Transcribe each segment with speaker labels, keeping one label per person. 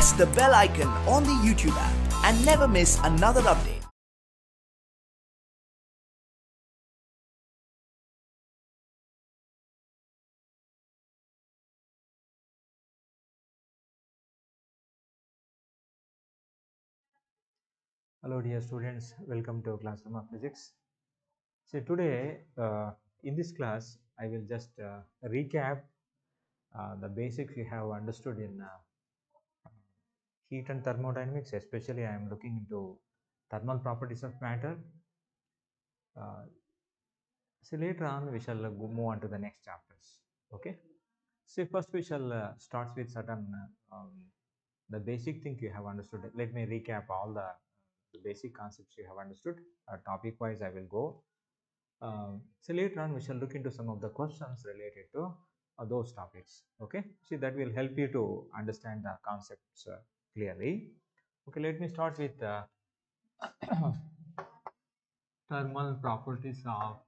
Speaker 1: press the bell icon on the YouTube app and never miss another update.
Speaker 2: Hello dear students, welcome to Classroom of Physics. So today in this class I will just recap the basics we have understood in heat and thermodynamics. Especially I am looking into thermal properties of matter. So later on we shall move on to the next chapters. Okay. So first we shall start with certain the basic thing you have understood. Let me recap all the basic concepts you have understood. Topic wise I will go. So later on we shall look into some of the questions related to those topics. Okay, see that will help you to understand the concepts clearly. Okay, let me start with thermal properties of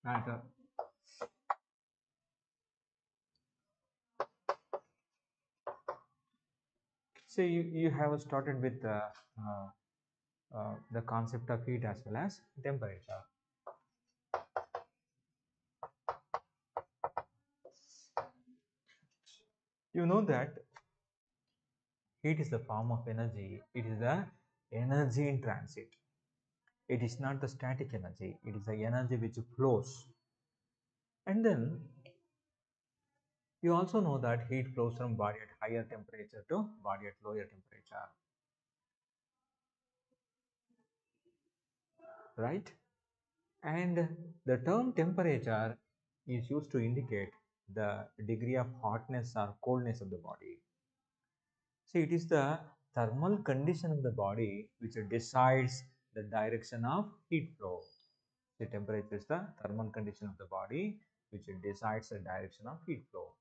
Speaker 2: matter. So you have started with the concept of heat as well as temperature. You know that heat is the form of energy. It is the energy in transit. It is not the static energy. It is the energy which flows. And then you also know that heat flows from body at higher temperature to body at lower temperature, right? And the term temperature is used to indicate the degree of hotness or coldness of the body. See, it is the thermal condition of the body which decides the direction of heat flow. The temperature is the thermal condition of the body which decides the direction of heat flow.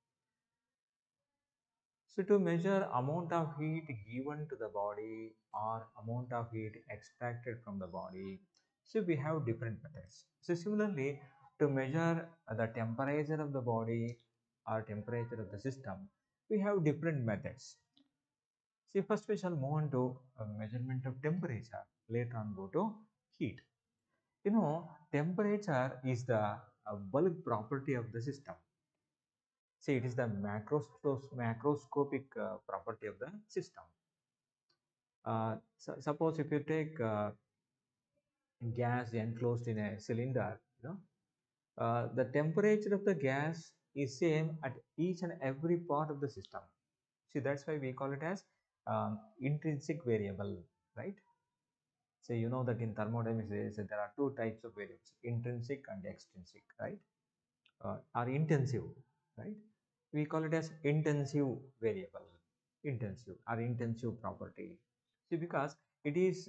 Speaker 2: So to measure amount of heat given to the body or amount of heat extracted from the body, so we have different methods. So similarly, to measure the temperature of the body or temperature of the system, we have different methods. See, first we shall move on to measurement of temperature. Later on go to heat. You know, temperature is the bulk property of the system. See, it is the macroscopic property of the system. Suppose if you take gas enclosed in a cylinder, the temperature of the gas is same at each and every part of the system. See, that's why we call it as intrinsic variable, right? So you know that in thermodynamics there are two types of variables, intrinsic and extrinsic, right? Or intensive, right? We call it as intensive variable, intensive property. See, because it is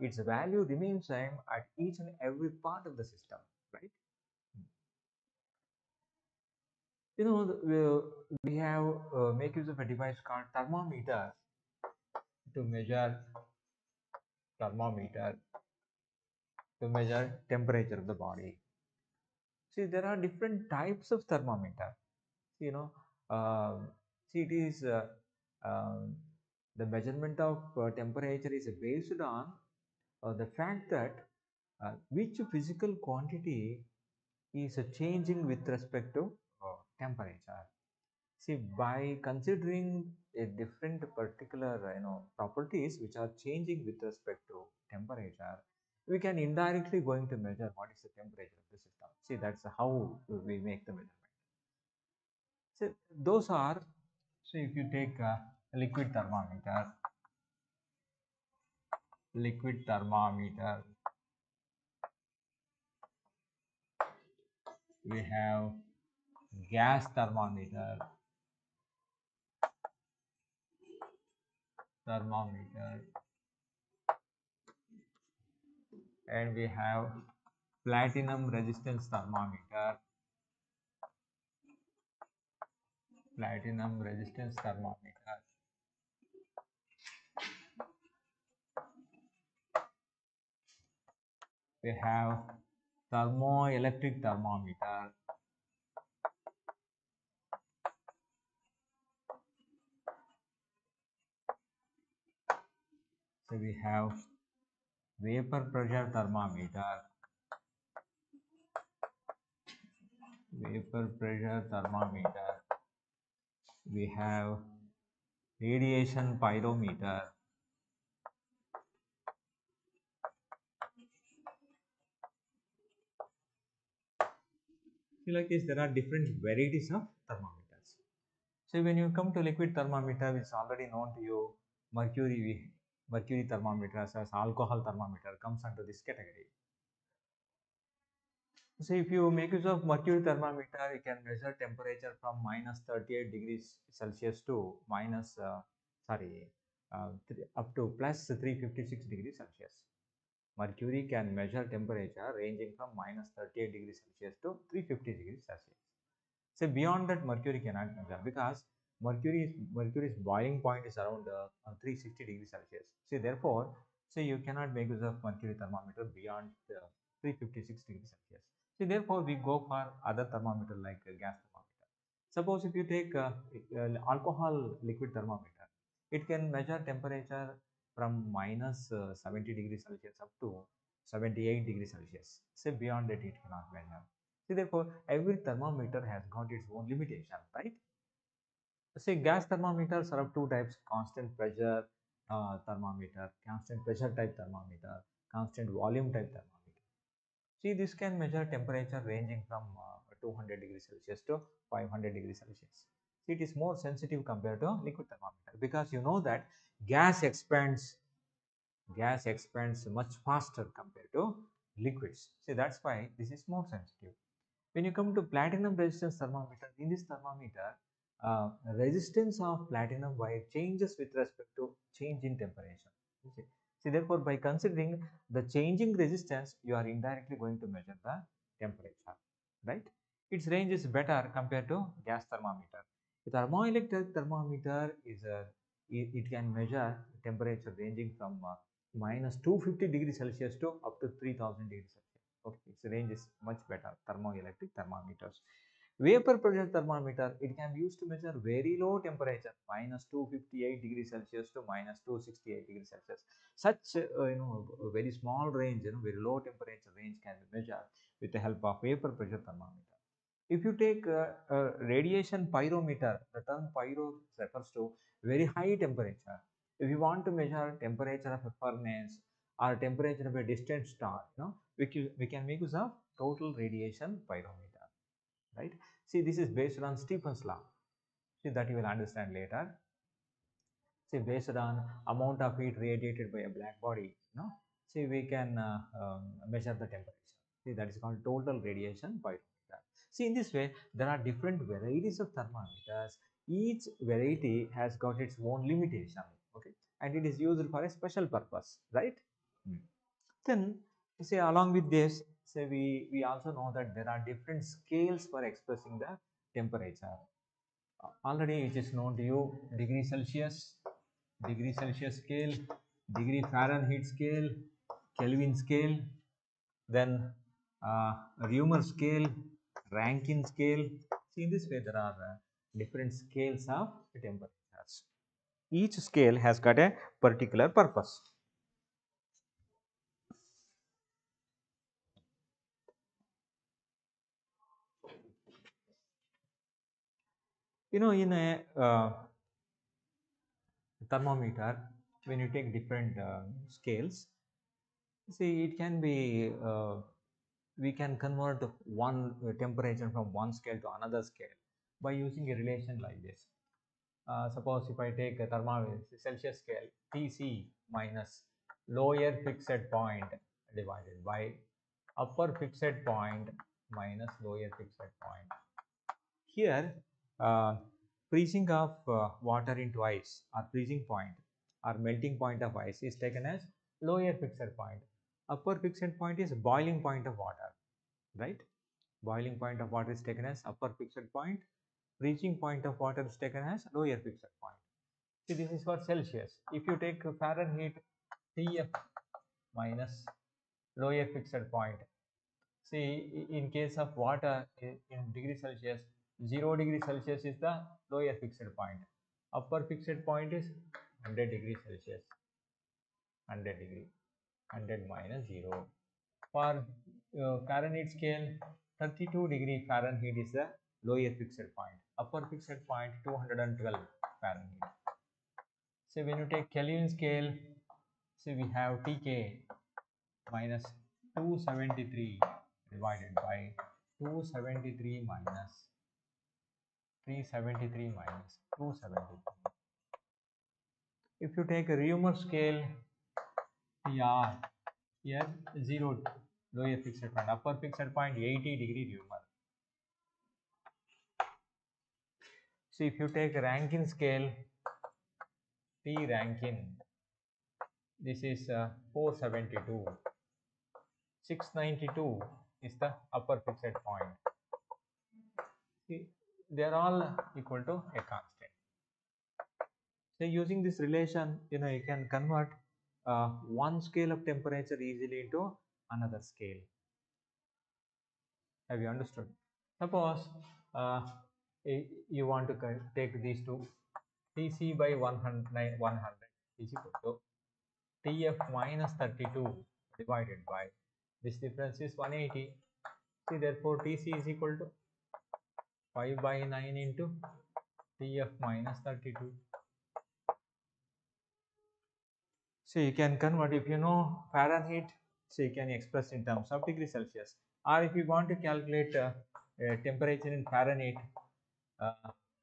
Speaker 2: its value remains same at each and every part of the system, right? You know, we have make use of a device called thermometer to measure thermometer to measure temperature of the body. See, there are different types of thermometer. You know, see, it is the measurement of temperature is based on the fact that which physical quantity is changing with respect to temperature. See, by considering a different particular properties which are changing with respect to temperature, we can indirectly going to measure what is the temperature of the system. See, that's how we make the measurement. So those are, so if you take a liquid thermometer, liquid thermometer, we have gas thermometer, and we have platinum resistance thermometer, we have thermoelectric thermometer. So we have vapor pressure thermometer, vapor pressure thermometer. We have radiation pyrometer. See, like this, there are different varieties of thermometers. So when you come to liquid thermometer, which is already known to you, mercury thermometer as alcohol thermometer comes under this category. So if you make use of mercury thermometer, you can measure temperature from minus 38 degrees Celsius to minus, up to plus 356 degrees Celsius. Mercury can measure temperature ranging from minus 38 degrees Celsius to 350 degrees Celsius. So beyond that, mercury cannot measure because mercury's boiling point is around 360 degrees Celsius. See, therefore, you cannot make use of mercury thermometer beyond 356 degrees Celsius. See, therefore, we go for other thermometer like gas thermometer. Suppose if you take alcohol liquid thermometer, it can measure temperature from minus 70 degrees Celsius up to 78 degrees Celsius. Say beyond that, it cannot measure. See, therefore, every thermometer has got its own limitation, right? See, gas thermometers are of two types: constant pressure thermometer, constant pressure type thermometer, constant volume type thermometer. See, this can measure temperature ranging from 200 degrees Celsius to 500 degrees Celsius. See, it is more sensitive compared to liquid thermometer because you know that gas expands gas expands much faster compared to liquids. See, that's why this is more sensitive. When you come to platinum resistance thermometer, in this thermometer, resistance of platinum wire changes with respect to change in temperature. Okay. See, therefore, by considering the changing resistance, you are indirectly going to measure the temperature, right? Its range is better compared to gas thermometer. The thermoelectric thermometer is it can measure temperature ranging from minus 250 degrees Celsius to up to 3000 degrees Celsius. Okay, its range is much better. Thermoelectric thermometers. Vapor pressure thermometer, it can be used to measure very low temperature, minus 258 degrees Celsius to minus 268 degrees Celsius. Such a very small range, very low temperature range can be measured with the help of vapor pressure thermometer. If you take a radiation pyrometer, the term pyro refers to very high temperature. If you want to measure temperature of a furnace or temperature of a distant star, we can make use of total radiation pyrometer, right? See, this is based on Stephen's law. See, that you will understand later. See, based on amount of heat radiated by a black body, see, we can measure the temperature. See, that is called total radiation pyrometer. See, in this way, there are different varieties of thermometers. Each variety has got its own limitation, okay, and it is used for a special purpose, right? Hmm. Then, say along with this, say we also know that there are different scales for expressing the temperature. Already it is known to you: degree Celsius scale, degree Fahrenheit scale, Kelvin scale, then Reaumur scale, Rankine scale. See, in this way, there are different scales of temperatures. Each scale has got a particular purpose. In a thermometer, when you take different scales, see, it can be we can convert one temperature from one scale to another scale by using a relation like this. Suppose if I take a thermometer Celsius scale, Tc minus lower fixed point divided by upper fixed point minus lower fixed point. Here, freezing of water into ice, or freezing point or melting point of ice, is taken as lower fixed point. Upper fixed point is boiling point of water, right? Boiling point of water is taken as upper fixed point. Freezing point of water is taken as lower fixed point. See, this is for Celsius. If you take Fahrenheit, Tf minus lower fixed point. See, in case of water, in degree Celsius, 0 degree Celsius is the lower fixed point. Upper fixed point is 100 degree Celsius. 100 degree. 100 minus 0. For Fahrenheit scale, 32 degree Fahrenheit is the lower fixed point. Upper fixed point 212 Fahrenheit. So when you take Kelvin scale, so we have Tk minus 273 divided by 273 minus 373 minus 273. If you take a Reaumur scale, Tr, here 0 lower fixed point, upper fixed point 80 degree Reaumur. So if you take Rankine scale, T Rankine, this is 472. 692 is the upper fixed point. See, they are all equal to a constant. So using this relation, you can convert one scale of temperature easily into another scale. Have you understood? Suppose you want to take these two, Tc by 100 is equal to Tf minus 32 divided by, this difference is 180. See, therefore Tc is equal to 5 by 9 into Tf minus 32. So you can convert, if you know Fahrenheit, so you can express in terms of degree Celsius. Or if you want to calculate temperature in Fahrenheit,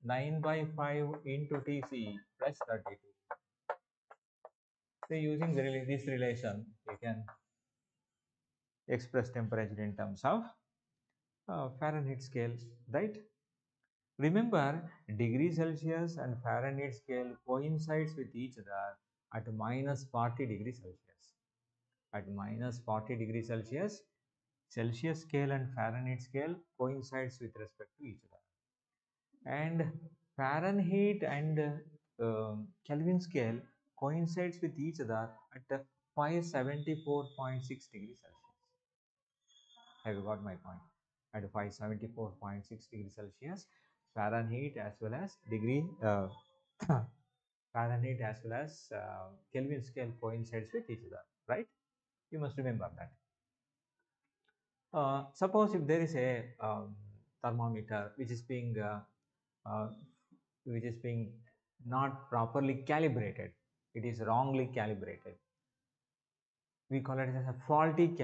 Speaker 2: 9 by 5 into Tc plus 32. So using this relation, you can express temperature in terms of Fahrenheit scale, right? Remember, degree Celsius and Fahrenheit scale coincides with each other at minus 40 degrees Celsius. At minus 40 degrees Celsius, Celsius scale and Fahrenheit scale coincides with respect to each other. And Fahrenheit and Kelvin scale coincides with each other at 574.6 degrees Celsius. Have you got my point? At 574.6 degrees Celsius, Fahrenheit as well as Fahrenheit as well as Kelvin scale coincides with each other, right? You must remember that. Suppose if there is a thermometer uh, which is being not properly calibrated, it is wrongly calibrated. We call it as a faulty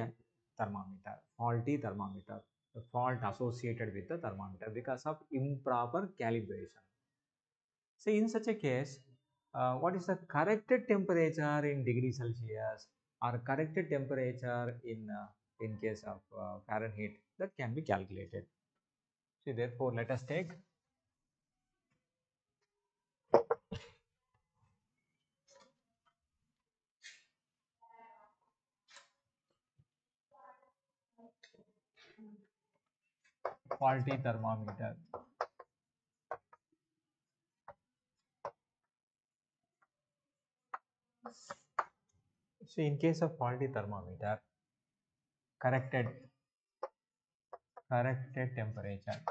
Speaker 2: thermometer. Faulty thermometer. The fault associated with the thermometer because of improper calibration. So in such a case, what is the corrected temperature in degree Celsius or corrected temperature in case of Fahrenheit, that can be calculated. So therefore, let us take faulty thermometer. So in case of faulty thermometer, corrected temperature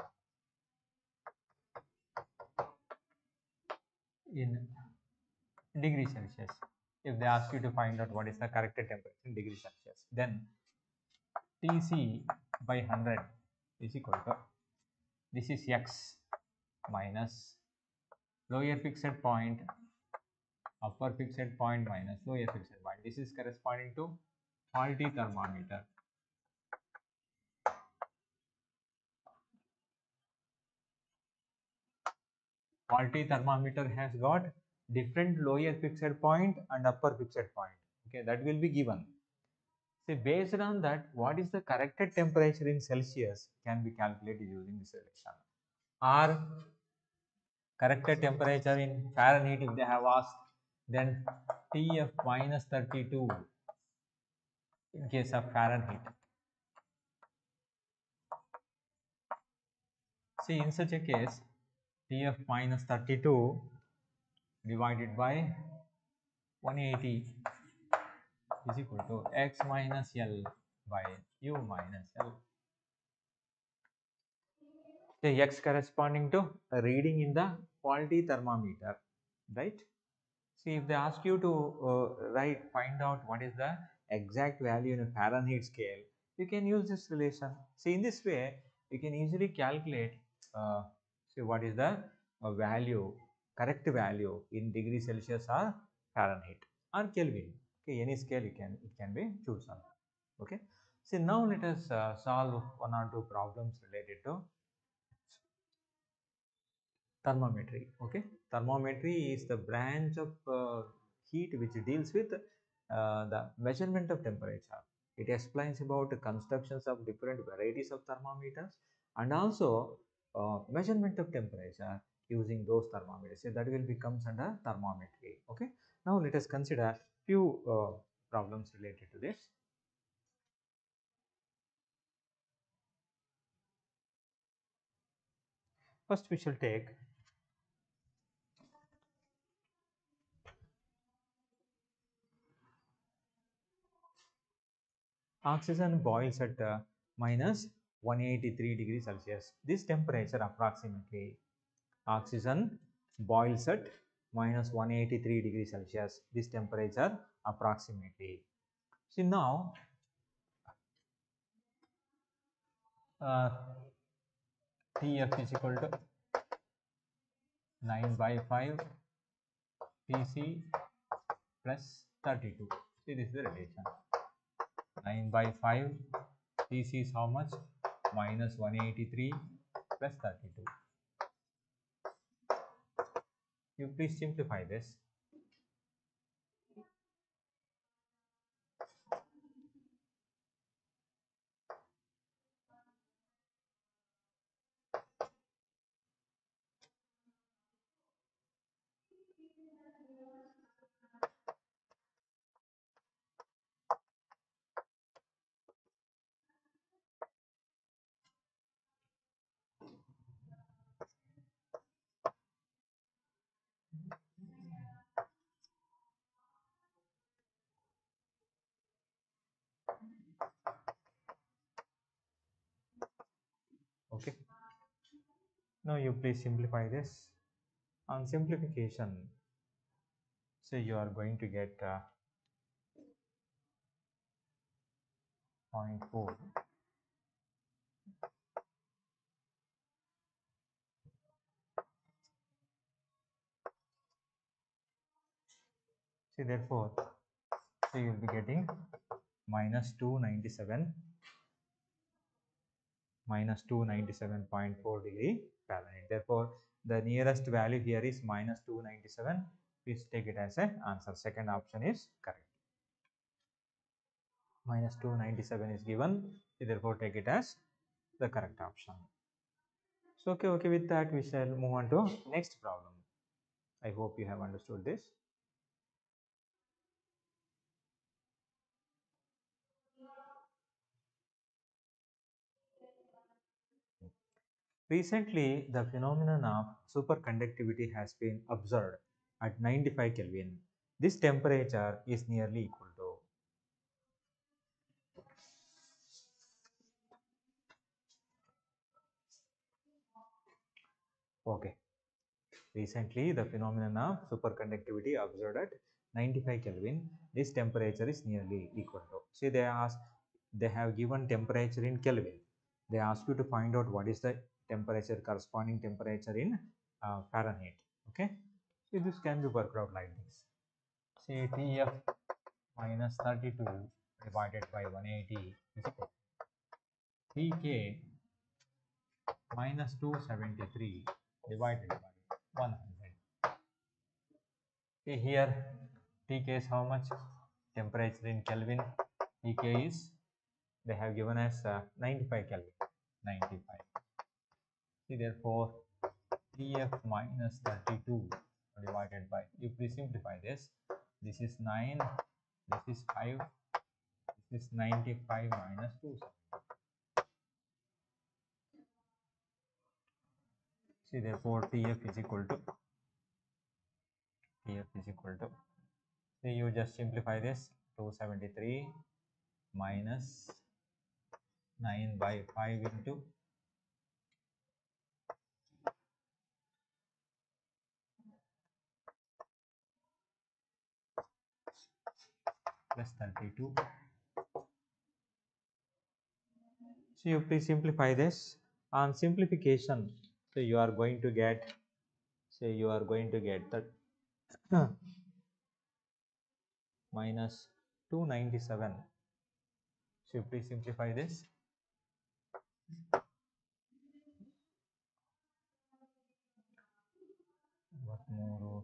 Speaker 2: in degree Celsius. If they ask you to find out what is the corrected temperature in degree Celsius, then Tc by 100 is equal to, this is x minus lower fixed point, upper fixed point minus lower fixed point. This is corresponding to faulty thermometer. Faulty thermometer has got different lower fixed point and upper fixed point. Okay, that will be given. So based on that, what is the corrected temperature in Celsius can be calculated using this relation. Or corrected temperature in Fahrenheit, if they have asked, then Tf minus 32 in case of Fahrenheit. See, in such a case, Tf minus 32 divided by 180 is equal to x minus L by U minus L. the x corresponding to a reading in the quality thermometer, right? See, if they ask you to find out what is the exact value in a Fahrenheit scale, you can use this relation. See, in this way, you can easily calculate, see, what is the value, correct value in degree Celsius or Fahrenheit or Kelvin. Okay, any scale it can be chosen. Okay. See, now let us solve one or two problems related to thermometry. Okay, thermometry is the branch of heat which deals with the measurement of temperature. It explains about the constructions of different varieties of thermometers and also measurement of temperature using those thermometers. So that will becomes under thermometry. Okay, now let us consider few problems related to this. First we shall take oxygen boils at minus 183 degrees Celsius. This temperature approximately, oxygen boils at minus 183 degrees Celsius. This temperature approximately. See now, uh, Tf is equal to 9 by 5 Tc plus 32. See, this is the relation. 9 by 5 Tc is how much? Minus 183 plus 32. You please simplify this. Okay. Now you please simplify this. On simplification, so you are going to get 0.4. See, therefore, so you will be getting minus 297 minus 297.4 degree Fahrenheit. Therefore, the nearest value here is minus 297. Please take it as an answer. Second option is correct. Minus 297 is given. Therefore, take it as the correct option. So, okay, with that, we shall move on to next problem. I hope you have understood this. Recently, the phenomenon of superconductivity has been observed at 95 Kelvin. This temperature is nearly equal to. Okay. Recently, the phenomenon of superconductivity observed at 95 Kelvin. This temperature is nearly equal to. See, they have given temperature in Kelvin. They ask you to find out what is the temperature, corresponding temperature in Fahrenheit. Okay. So this can be worked out like this. Say Tf minus 32 divided by 180 is equal to Tk minus 273 divided by 100. See here, Tk is how much? Temperature in Kelvin. Tk is, they have given us 95 Kelvin. 95. See, therefore, Tf minus 32 divided by, you please simplify this. This is 9, this is 5, this is 95 minus 270. See, therefore, Tf is equal to, see, you just simplify this. 273 minus 9 by 5 into plus 32. So you please simplify this. On simplification, so you are going to get, that minus 297. So you please simplify this. What more?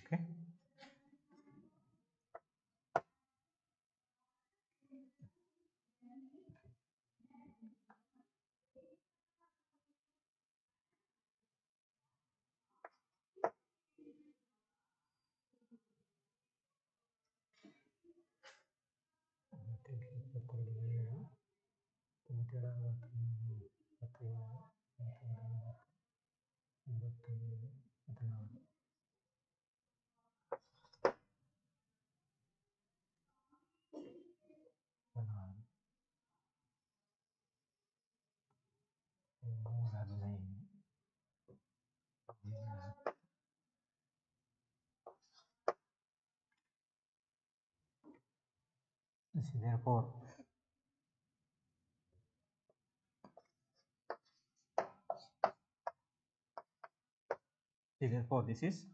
Speaker 2: Okay. Therefore, this is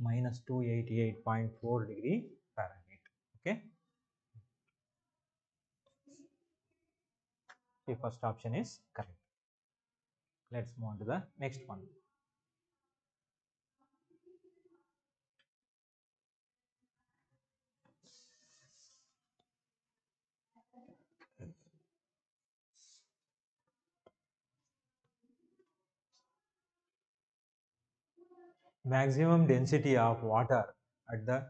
Speaker 2: minus 288.4 degree Fahrenheit. Okay. The first option is correct. Let's move on to the next one. Maximum density of water at the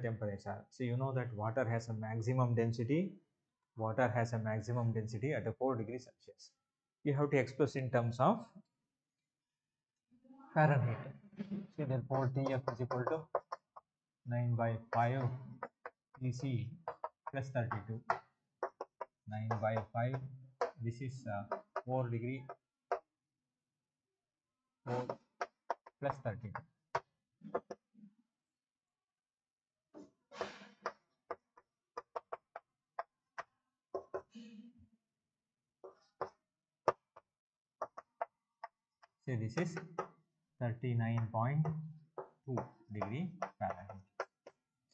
Speaker 2: temperature. So you know that water has a maximum density. Water has a maximum density at a 4 degrees Celsius. You have to express in terms of Fahrenheit. So therefore Tf is equal to 9 by 5 Ec plus 32. 9 by 5. This is 4 degree 4 plus 32. So this is 39.2 degree Fahrenheit.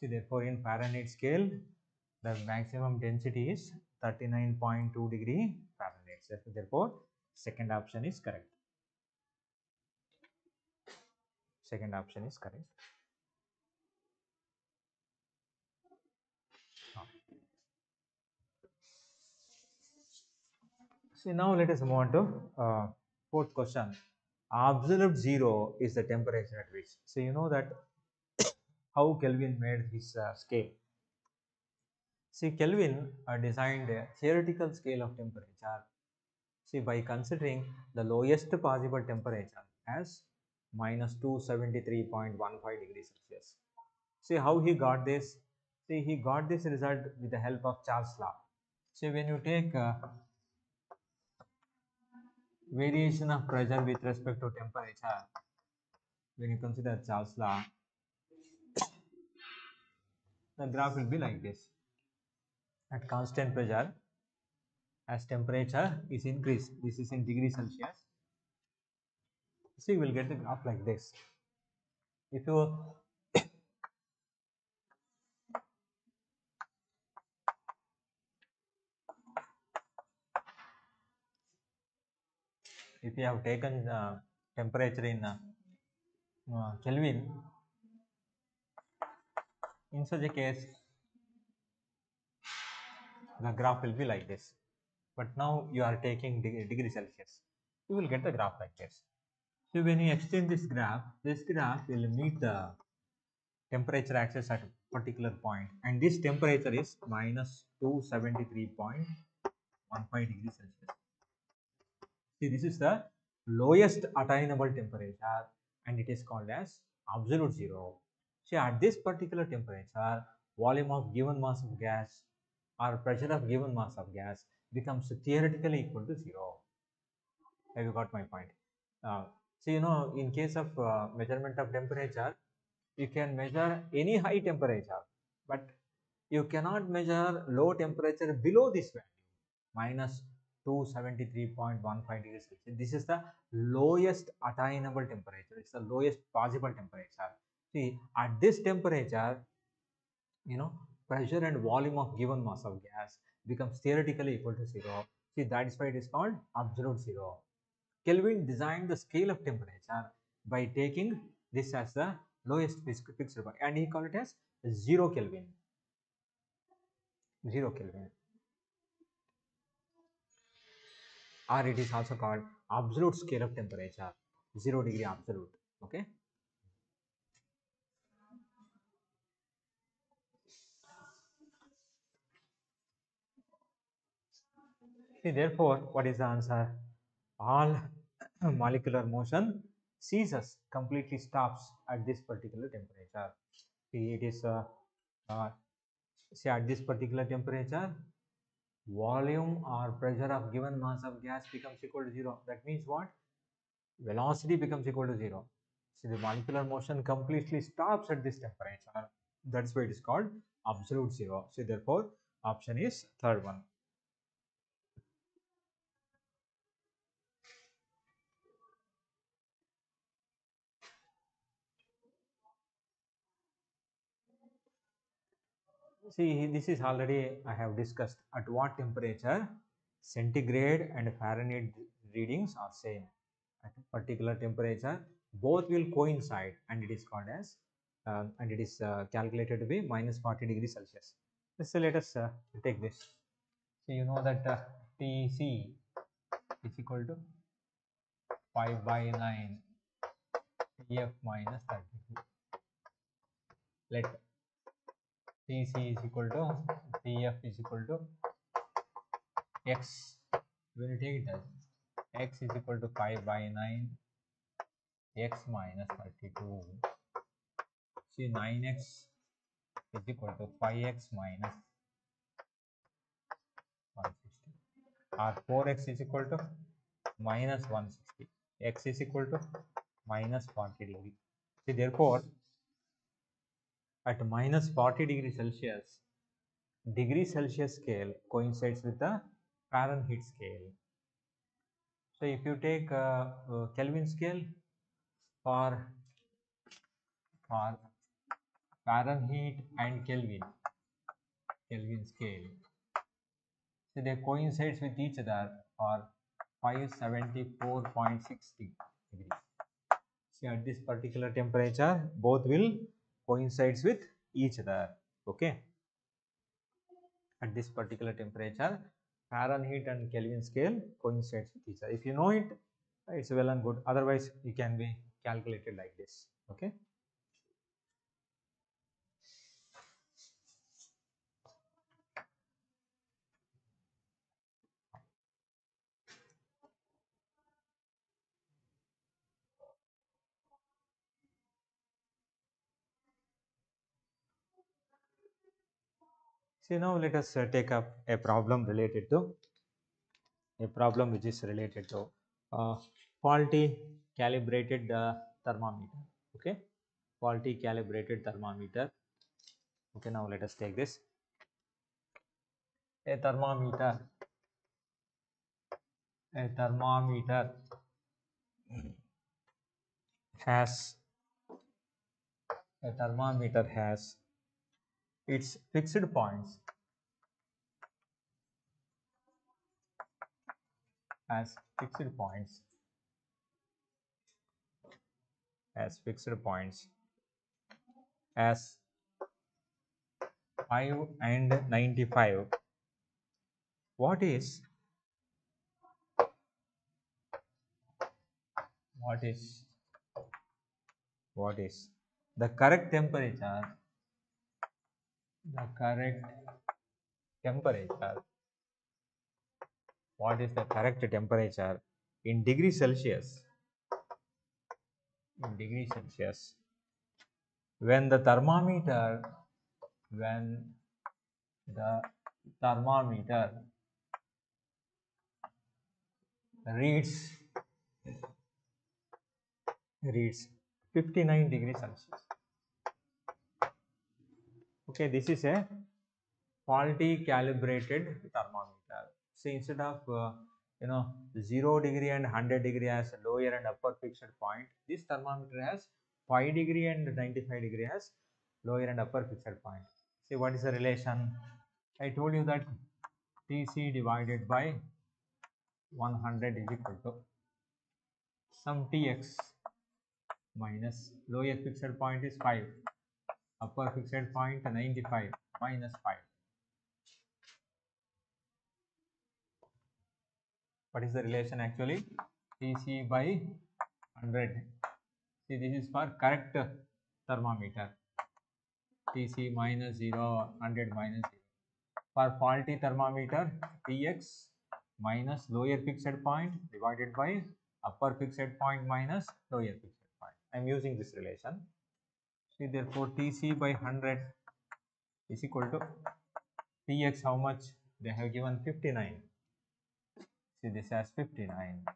Speaker 2: So therefore in Fahrenheit scale, the maximum density is 39.2 degree Fahrenheit. So therefore second option is correct. Second option is correct. So now let us move on to fourth question. Absolute zero is the temperature at which. So you know that how Kelvin made his scale. See, Kelvin designed a theoretical scale of temperature. See, by considering the lowest possible temperature as minus 273.15 degrees Celsius. See how he got this? See, he got this result with the help of Charles' law. See, when you take variation of pressure with respect to temperature, when you consider Charles' law, the graph will be like this. At constant pressure, as temperature is increased, this is in degrees Celsius. So you will get the graph like this. If you have taken temperature in Kelvin, in such a case, the graph will be like this. But now you are taking degree Celsius, you will get the graph like this. So when you extend this graph will meet the temperature access at a particular point, and this temperature is minus 273.15 degrees Celsius. See, this is the lowest attainable temperature, and it is called as absolute zero. See, at this particular temperature, volume of given mass of gas or pressure of given mass of gas becomes theoretically equal to zero. Have you got my point? Uh, so, in case of measurement of temperature, you can measure any high temperature, but you cannot measure low temperature below this value, minus 273.15 degrees Celsius. This is the lowest attainable temperature. It's the lowest possible temperature. See, at this temperature, pressure and volume of given mass of gas becomes theoretically equal to zero. See, that is why it is called absolute zero. Kelvin designed the scale of temperature by taking this as the lowest fixed point, and he called it as 0 Kelvin. 0 Kelvin. Or it is also called absolute scale of temperature, 0 degree absolute. Okay. See, therefore, what is the answer? All molecular motion ceases, completely stops at this particular temperature. See, it is uh, see, at this particular temperature, volume or pressure of given mass of gas becomes equal to zero. That means what? Velocity becomes equal to zero. So the molecular motion completely stops at this temperature. That's why it is called absolute zero. So therefore, option is third one. See, this is already I have discussed at what temperature centigrade and Fahrenheit readings are same. At a particular temperature, both will coincide, and it is called as and it is calculated to be minus 40 degrees Celsius. So let us take this. So you know that Tc is equal to 5 by 9 Tf minus 32. Let Tc is equal to Tf is equal to x. When you take it as x is equal to 5 by 9 x minus 32. See, 9x is equal to 5x minus 160, or 4x is equal to minus 160. X is equal to minus 40 degree. See, therefore, at minus 40 degrees Celsius, degree Celsius scale coincides with the Fahrenheit scale. So, if you take Kelvin scale for Fahrenheit and Kelvin scale, so they coincides with each other for 574.6 degrees. See, at this particular temperature, both will coincides with each other. Okay. At this particular temperature, Fahrenheit and Kelvin scale coincides with each other. If you know it, it's well and good. Otherwise, it can be calculated like this. Okay. So now let us take up a problem related to which is related to faulty calibrated thermometer. Okay, faulty calibrated thermometer. Okay, now let us take this. A thermometer has its fixed points as fixed points as 5 and 95. What is what is the correct temperature, what is the correct temperature in degrees Celsius? In degrees Celsius, when the thermometer reads 59 degrees Celsius. Okay, this is a faulty calibrated thermometer. So instead of 0 degree and 100 degree as lower and upper fixed point, this thermometer has 5 degree and 95 degree as lower and upper fixed point. See, what is the relation? I told you that Tc divided by 100 is equal to some Tx minus lower fixed point is 5, upper fixed point 95 minus 5. What is the relation actually? Tc by 100. See, this is for correct thermometer. Tc minus 0, 100 minus 0. For faulty thermometer, Tx minus lower fixed point divided by upper fixed point minus lower fixed point. I am using this relation. See, therefore, Tc by 100 is equal to Tx how much? They have given 59. See, this has 59.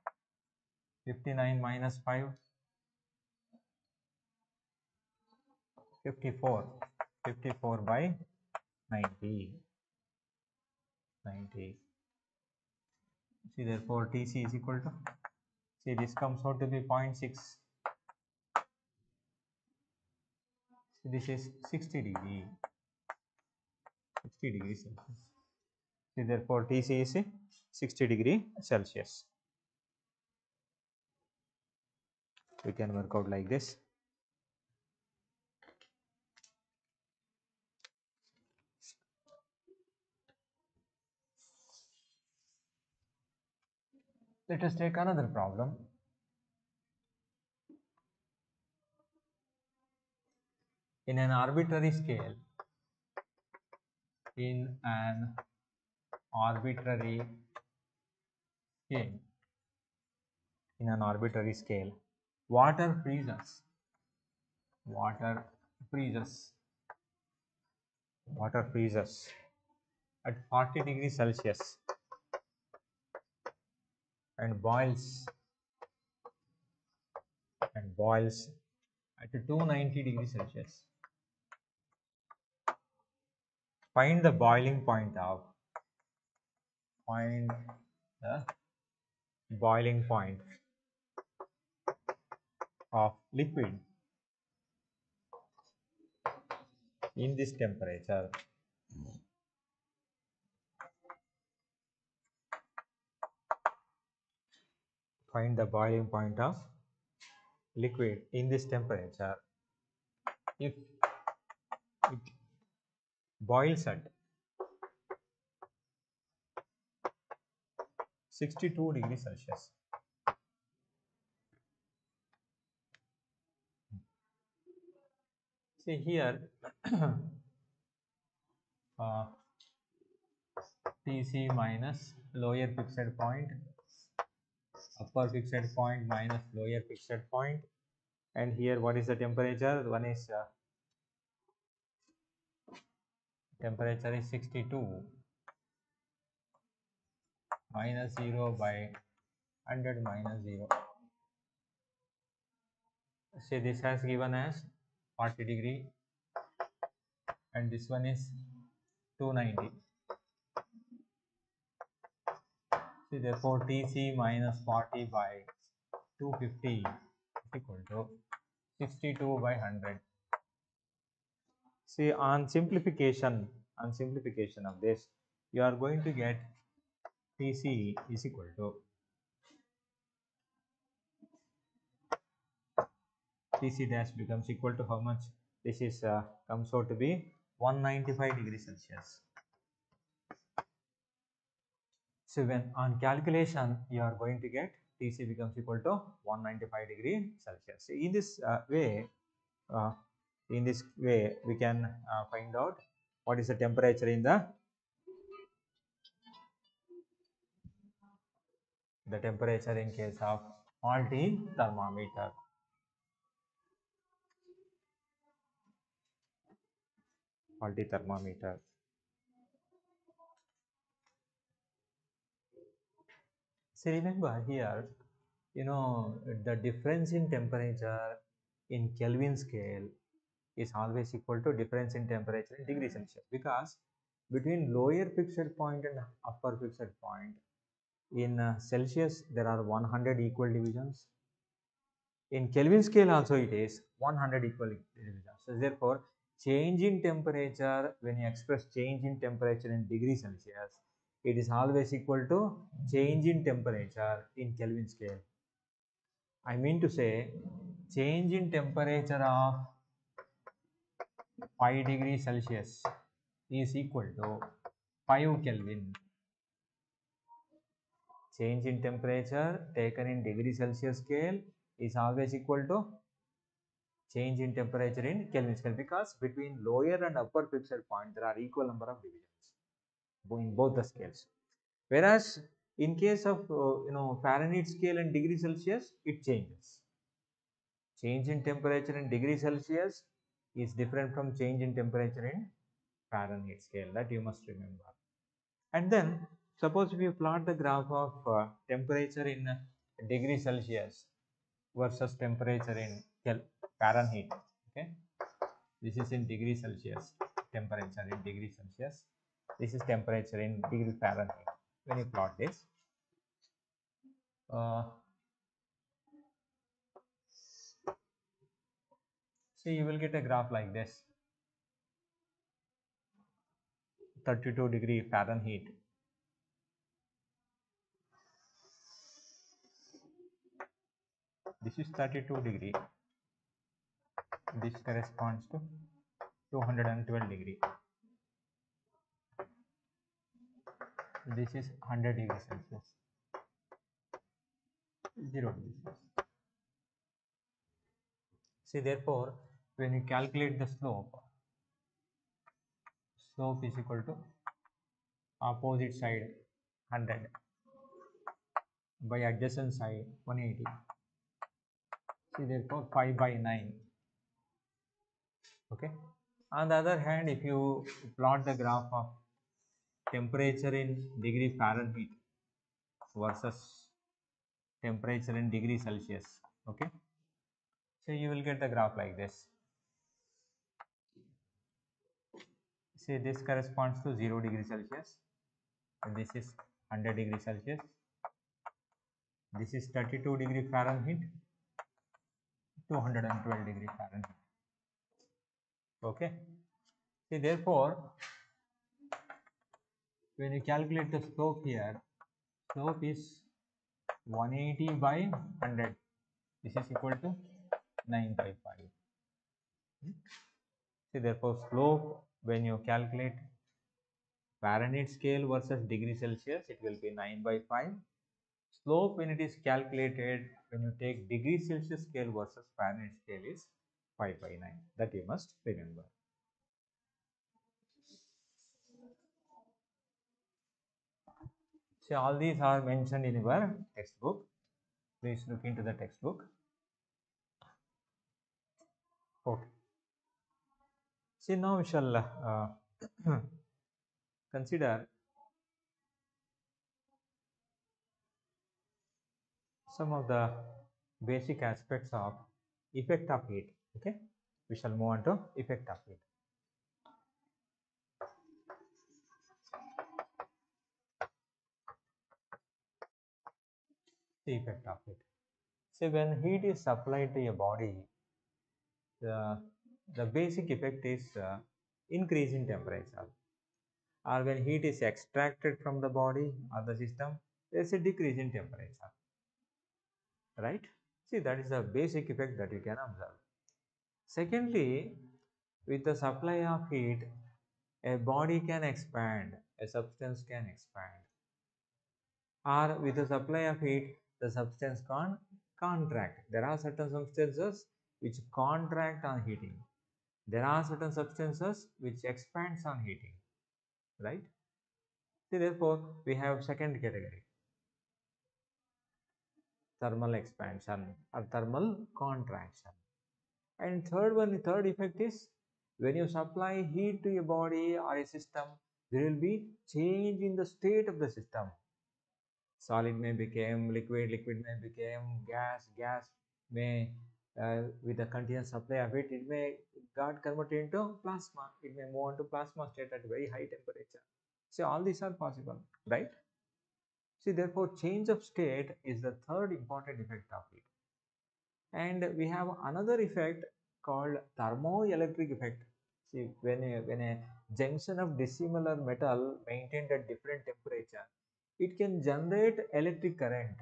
Speaker 2: 59 minus 5, 54. 54 by 90. See, therefore, Tc is equal to, see, this comes out to be 0.6. See, this is 60 degree. 60 degrees Celsius. See, therefore, Tc is 60 degree Celsius. We can work out like this. Let us take another problem. In an arbitrary scale, water freezes at 40 degrees Celsius and boils at 290 degrees Celsius. Find the boiling point of liquid in this temperature. Find the boiling point of liquid in this temperature. If it boils at 62 degrees Celsius. See here, Tc minus lower fixed point, upper fixed point minus lower fixed point, and here what is the temperature? One is temperature is 62 minus 0 by 100 minus 0. See, this has given as 40 degree and this one is 290. See, therefore Tc minus 40 by 250 is equal to 62 by 100. See, on simplification of this, you are going to get Tc is equal to Tc dash becomes equal to how much? This is comes out to be 195 degrees Celsius. So when on calculation you are going to get Tc becomes equal to 195 degree Celsius. In this way, In this way, we can find out what is the temperature in the temperature in case of faulty thermometer. Faulty thermometer. So remember here, the difference in temperature in Kelvin scale is always equal to difference in temperature in degree Celsius, because between lower fixed point and upper fixed point in Celsius there are 100 equal divisions. In Kelvin scale also it is 100 equal divisions. So therefore, change in temperature, when you express change in temperature in degree Celsius, it is always equal to change in temperature in Kelvin scale. I mean to say, change in temperature of 5 degrees Celsius is equal to 5 Kelvin. Change in temperature taken in degree Celsius scale is always equal to change in temperature in Kelvin scale, because between lower and upper fixed point there are equal number of divisions in both the scales. Whereas in case of Fahrenheit scale and degree Celsius, it changes. Change in temperature in degree Celsius is different from change in temperature in Fahrenheit scale. That you must remember. And then suppose if you plot the graph of temperature in degree Celsius versus temperature in Fahrenheit. Okay, this is in degree Celsius, temperature in degree Celsius. This is temperature in degree Fahrenheit. When you plot this, see, you will get a graph like this. 32 degree Fahrenheit. This is 32 degree. This corresponds to 212 degree. This is 100 degrees Celsius. 0 degrees Celsius. See, therefore, when you calculate the slope is equal to opposite side 100 by adjacent side 180. See, therefore 5 by 9. Okay. On the other hand, if you plot the graph of temperature in degree Fahrenheit versus temperature in degree Celsius, okay, so you will get the graph like this. See, this corresponds to 0 degree Celsius, and this is 100 degree Celsius. This is 32 degree Fahrenheit, 212 degree Fahrenheit. Okay. See, therefore, when you calculate the slope here, slope is 180 by 100. This is equal to 9 by 5. See, therefore, slope when you calculate Fahrenheit scale versus degree Celsius, it will be 9 by 5. Slope when it is calculated, when you take degree Celsius scale versus Fahrenheit scale, is 5 by 9. That you must remember. So all these are mentioned in your textbook. Please look into the textbook. Okay. See, now we shall consider some of the basic aspects of effect of heat. Okay, we shall move on to effect of heat. The effect of heat. See, when heat is supplied to a body, the basic effect is increase in temperature. Or when heat is extracted from the body or the system, there is a decrease in temperature. Right? See, that is the basic effect that you can observe. Secondly, with the supply of heat, a body can expand, a substance can expand. Or with the supply of heat, the substance can contract. There are certain substances which contract on heating. There are certain substances which expands on heating, right? So therefore, we have second category, thermal expansion or thermal contraction. And third effect is when you supply heat to a body or a system, there will be change in the state of the system. Solid may become liquid, liquid may become gas, gas may with the continuous supply of it may got converted into plasma. It may move on to plasma state at very high temperature. So all these are possible, right? See, therefore, change of state is the third important effect of it. And we have another effect called thermoelectric effect. See, when a junction of dissimilar metal maintained at different temperature, it can generate electric current.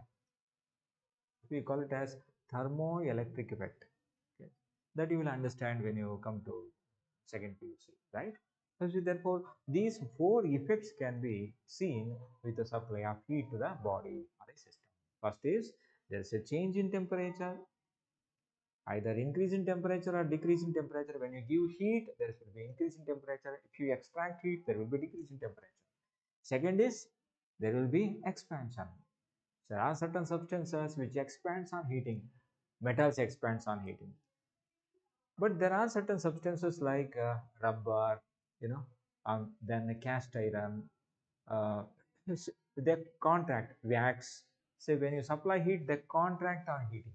Speaker 2: We call it as thermoelectric effect. Okay. That you will understand when you come to second PUC, right? So therefore, these four effects can be seen with the supply of heat to the body or a system. First is there is a change in temperature, either increase in temperature or decrease in temperature. When you give heat, there will be increase in temperature. If you extract heat, there will be decrease in temperature. Second is there will be expansion. There are certain substances which expands on heating. Metals expands on heating. But there are certain substances like rubber, then cast iron, uh, they contract, wax. So when you supply heat, they contract on heating,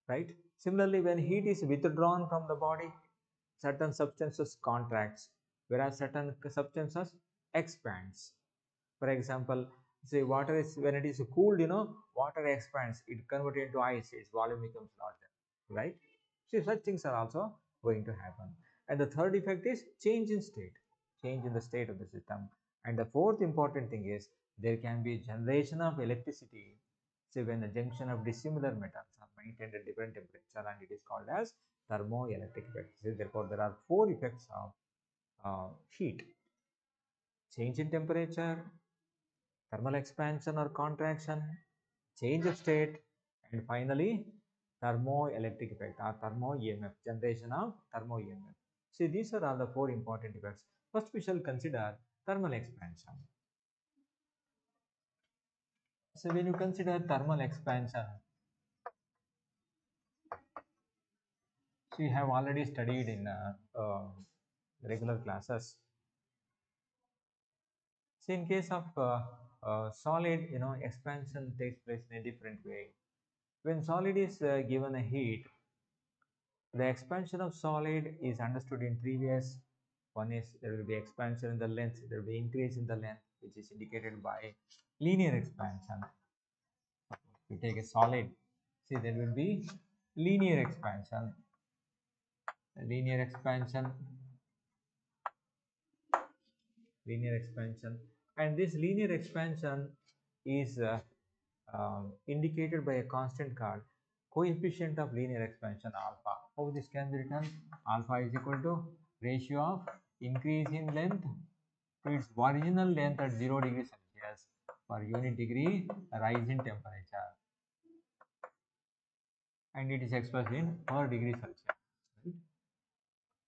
Speaker 2: right? Similarly, when heat is withdrawn from the body, certain substances contracts, whereas certain substances expands. For example, say water is when it is cooled, water expands, it converted into ice, its volume becomes larger, right? See, such things are also going to happen. And the third effect is change in state, change in the state of the system. And the fourth important thing is there can be generation of electricity. Say when the junction of dissimilar metals are maintained at different temperature, and it is called as thermoelectric effect. So therefore, there are four effects of heat: change in temperature, thermal expansion or contraction, change of state, and finally thermoelectric effect or thermo EMF, generation of thermo EMF. See, these are all the four important effects. First, we shall consider thermal expansion. So, when you consider thermal expansion, so you have already studied in regular classes. So, in case of solid, expansion takes place in a different way. When solid is given a heat, the expansion of solid is understood in three ways. One is there will be expansion in the length, there will be increase in the length, which is indicated by linear expansion. We take a solid, see there will be linear expansion, linear expansion, linear expansion, and this linear expansion is indicated by a constant called coefficient of linear expansion alpha. How this can be written? Alpha is equal to ratio of increase in length to its original length at 0 degree Celsius per unit degree rise in temperature, and it is expressed in per degree Celsius. Right?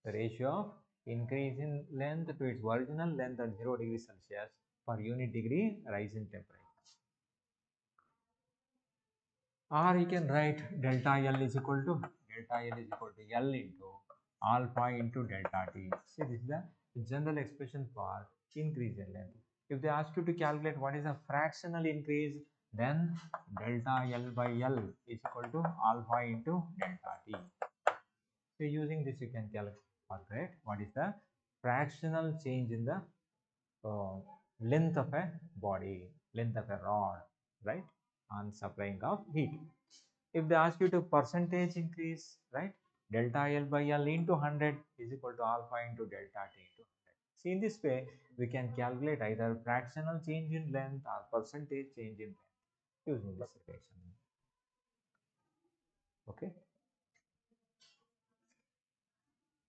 Speaker 2: The ratio of increase in length to its original length at 0 degree Celsius per unit degree rise in temperature. Or you can write delta L is equal to L into alpha into delta T. See, this is the general expression for increase in length. If they ask you to calculate what is a fractional increase, then delta L by L is equal to alpha into delta T. So using this you can calculate what is the fractional change in the length of a body, length of a rod, right, on supplying of heat. If they ask you to percentage increase, right, delta L by L into 100 is equal to alpha into delta T into 100. See, in this way, we can calculate either fractional change in length or percentage change in length using this equation. Okay.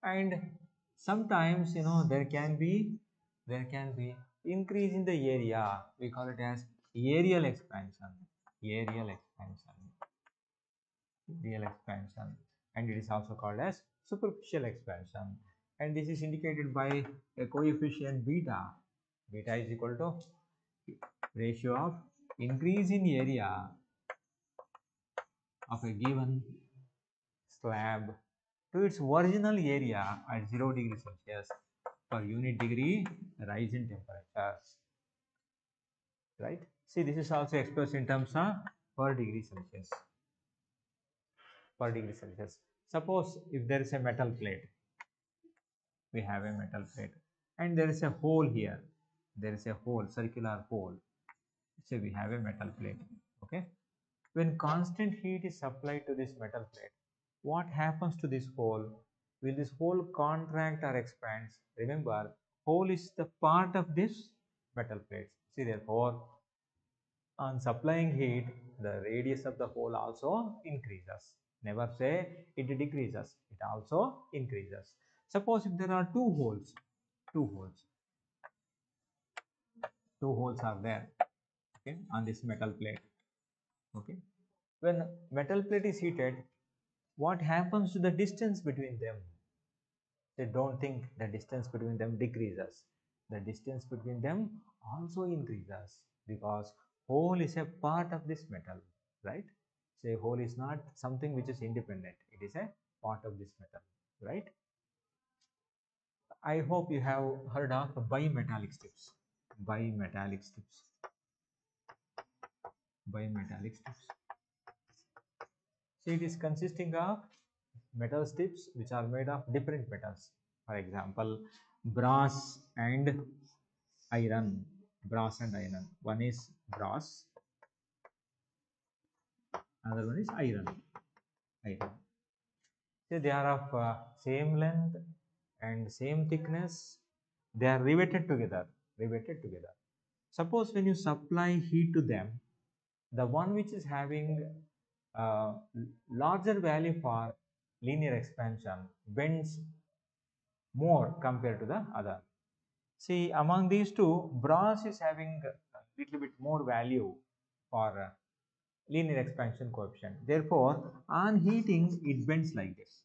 Speaker 2: And sometimes, there can be increase in the area. We call it as areal expansion. Areal expansion. Areal expansion. and it is also called as superficial expansion, and this is indicated by a coefficient beta. Beta is equal to ratio of increase in area of a given slab to its original area at 0 degree Celsius per unit degree rise in temperature, right? See, this is also expressed in terms of per degree Celsius. Per degree Celsius. Suppose if there is a metal plate, we have a metal plate and there is a hole here. There is a hole, circular hole. So we have a metal plate. Okay. When constant heat is supplied to this metal plate, what happens to this hole? Will this hole contract or expand? Remember, hole is the part of this metal plate. See, therefore, on supplying heat, the radius of the hole also increases. Never say it decreases, it also increases. Suppose if there are two holes, two holes, two holes are there, okay, on this metal plate. Okay, when metal plate is heated, what happens to the distance between them? They don't think the distance between them decreases. The distance between them also increases because hole is a part of this metal, right? Say hole is not something which is independent. It is a part of this metal, right? I hope you have heard of bimetallic strips. Bimetallic strips. Bimetallic strips. So it is consisting of metal strips which are made of different metals. For example, brass and iron. Brass and iron. One is brass, another one is iron. Iron. So they are of same length and same thickness. They are riveted together. Riveted together. Suppose when you supply heat to them, the one which is having larger value for linear expansion bends more compared to the other. See, among these two, brass is having a little bit more value for linear expansion coefficient. Therefore, on heating, it bends like this.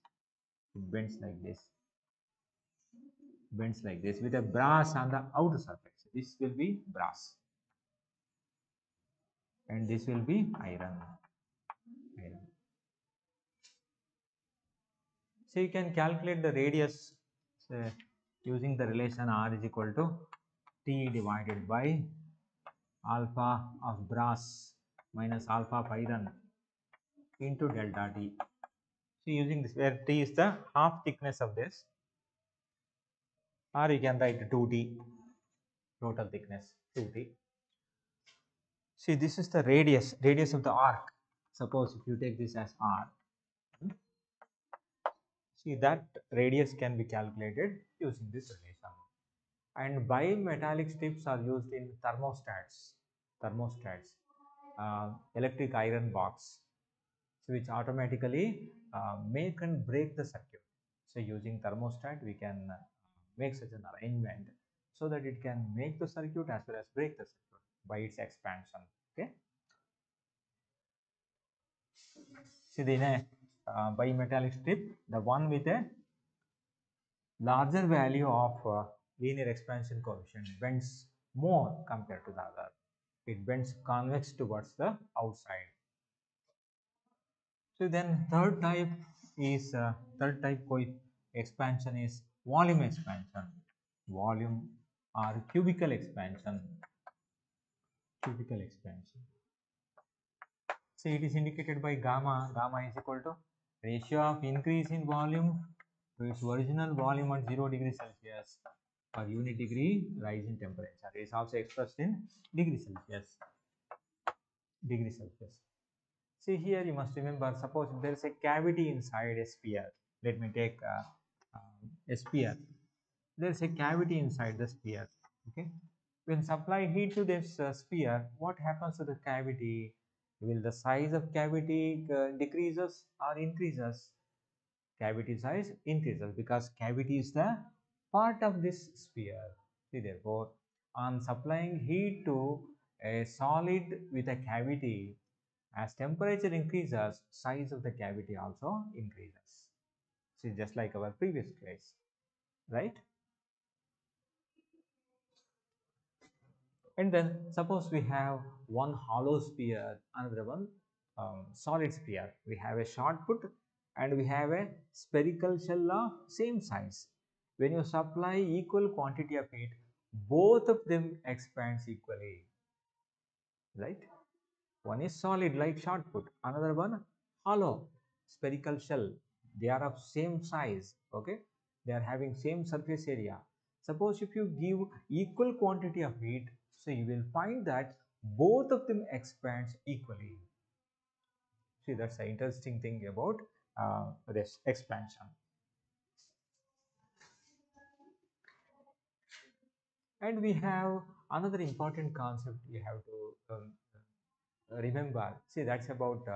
Speaker 2: It bends like this. Bends like this with a brass on the outer surface. This will be brass, and this will be iron. Iron. So you can calculate the radius using the relation R is equal to T divided by alpha of brass minus alpha of iron into delta T. So using this, where T is the half thickness of this, or you can write 2T, total thickness 2T. See, this is the radius of the arc. Suppose if you take this as R, see that radius can be calculated using this relation. And bimetallic strips are used in thermostats, electric iron box, which automatically make and break the circuit. So using thermostat, we can make such an arrangement so that it can make the circuit as well as break the circuit by its expansion. Okay. See, in a bimetallic strip, the one with a larger value of linear expansion coefficient bends more compared to the other. It bends convex towards the outside. So then third type expansion is volume expansion. Volume or cubical expansion. Cubical expansion. So it is indicated by gamma. Gamma is equal to ratio of increase in volume to its original volume at 0 degree Celsius per unit degree rise in temperature. It is also expressed in degree Celsius. Degree Celsius. See, here you must remember, suppose there is a cavity inside a sphere. Let me take a sphere. There is a cavity inside the sphere. Okay. When supply heat to this sphere, what happens to the cavity? Will the size of cavity decreases or increases? Cavity size increases because cavity is the part of this sphere. See, therefore, on supplying heat to a solid with a cavity, As temperature increases, size of the cavity also increases. See, just like our previous case, right? And then suppose we have one hollow sphere, another one solid sphere. We have a short put and we have a spherical shell of same size. When you supply equal quantity of heat, both of them expands equally, right? One is solid like short put, another one hollow spherical shell. They are of same size, okay? They are having same surface area. Suppose if you give equal quantity of heat, so you will find that both of them expands equally. See, that's the interesting thing about this expansion. And we have another important concept you have to remember. See, that's about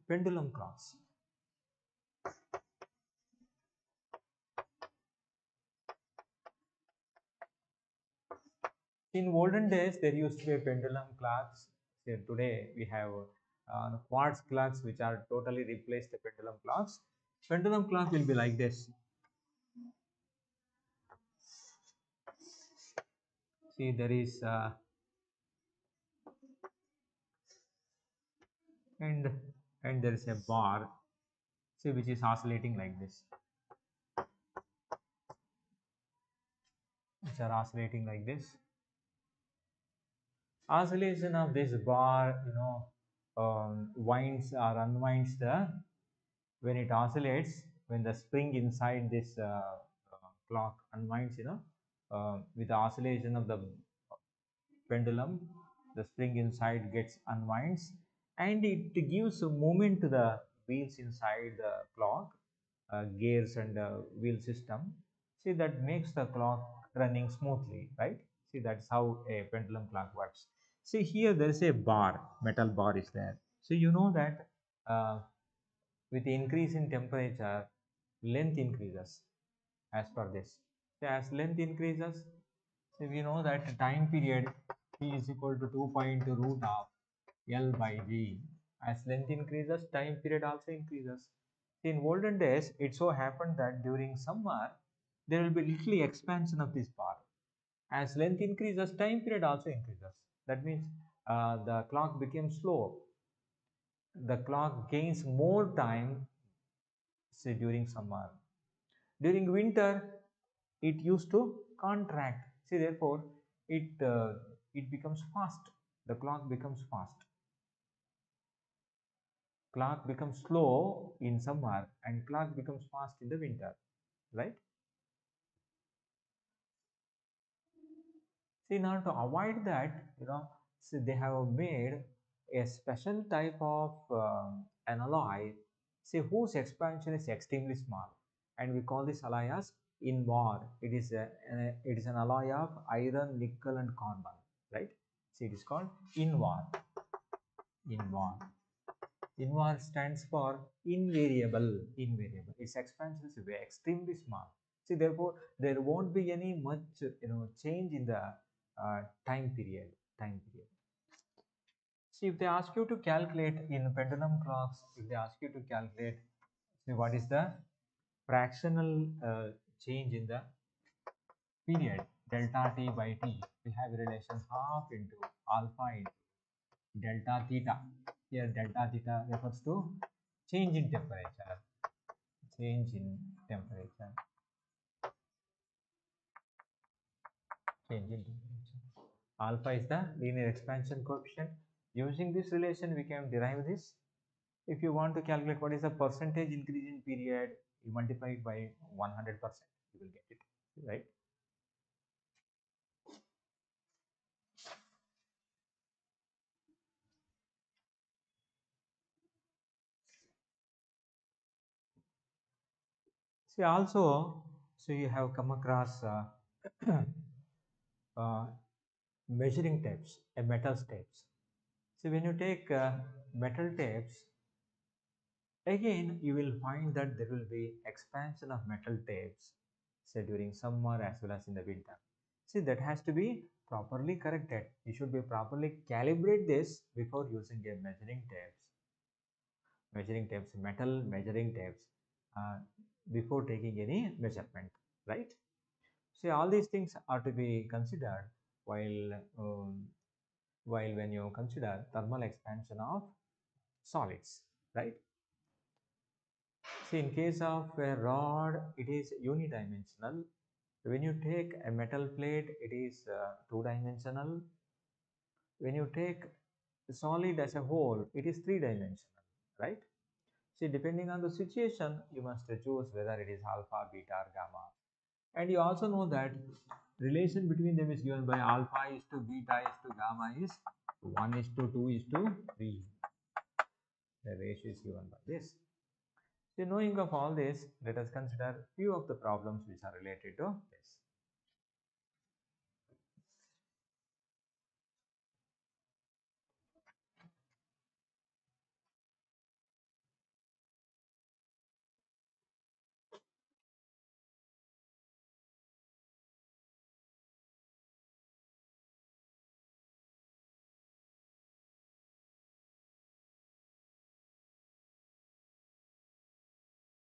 Speaker 2: pendulum clocks. In olden days, there used to be pendulum clocks. So today, we have quartz clocks which are totally replaced the pendulum clocks. Pendulum clock will be like this. See, there is and and there is a bar. See, which is oscillating like this. Which are oscillating like this. Oscillation of this bar, winds or unwinds the when it oscillates, when the spring inside this clock unwinds, with the oscillation of the pendulum, the spring inside gets unwinds and it gives a movement to the wheels inside the clock, gears and wheel system. See, that makes the clock running smoothly, right? See, that's how a pendulum clock works. See, here there is a bar, metal bar is there. So you know that with the increase in temperature, length increases as per this. So as length increases, so we know that time period T is equal to 2 root of L by G. As length increases, time period also increases. In olden days, it so happened that during summer, there will be little expansion of this bar. As length increases, time period also increases. That means the clock becomes slow. The clock gains more time, say during summer. During winter, it used to contract. See, therefore, it becomes fast. The clock becomes fast. Clock becomes slow in summer and clock becomes fast in the winter, right? See, now to avoid that, see, they have made a special type of an alloy, see, whose expansion is extremely small, and we call this alloy as INVAR. It is an alloy of iron, nickel, and carbon, right? See, it is called INVAR. INVAR. INVAR stands for invariable. Invariable. Its expansion is extremely small. See, therefore, there won't be any much change in the time period. Time period. See, if they ask you to calculate in pendulum clocks, if they ask you to calculate, see what is the fractional change in the period delta t by t, we have a relation half into alpha into delta theta. Here delta theta refers to change in temperature. Change in temperature. Change in temperature. Alpha is the linear expansion coefficient. Using this relation, we can derive this. If you want to calculate what is the percentage increase in period, you multiply it by 100%, you will get it, right? See, also, so you have come across uh, measuring tapes, a metal tapes. So when you take metal tapes, again you will find that there will be expansion of metal tapes, say during summer as well as in the winter. See, that has to be properly corrected. You should be properly calibrate this before using a measuring tapes, metal measuring tapes, uh, before taking any measurement, right? See, all these things are to be considered while while when you consider thermal expansion of solids, right? See, in case of a rod, it is unidimensional. When you take a metal plate, it is two-dimensional. When you take the solid as a whole, it is three-dimensional, right? See, depending on the situation, you must choose whether it is alpha, beta, or gamma. And you also know that relation between them is given by alpha is to beta is to gamma is 1 is to 2 is to 3. The ratio is given by this. So knowing of all this, let us consider few of the problems which are related to this.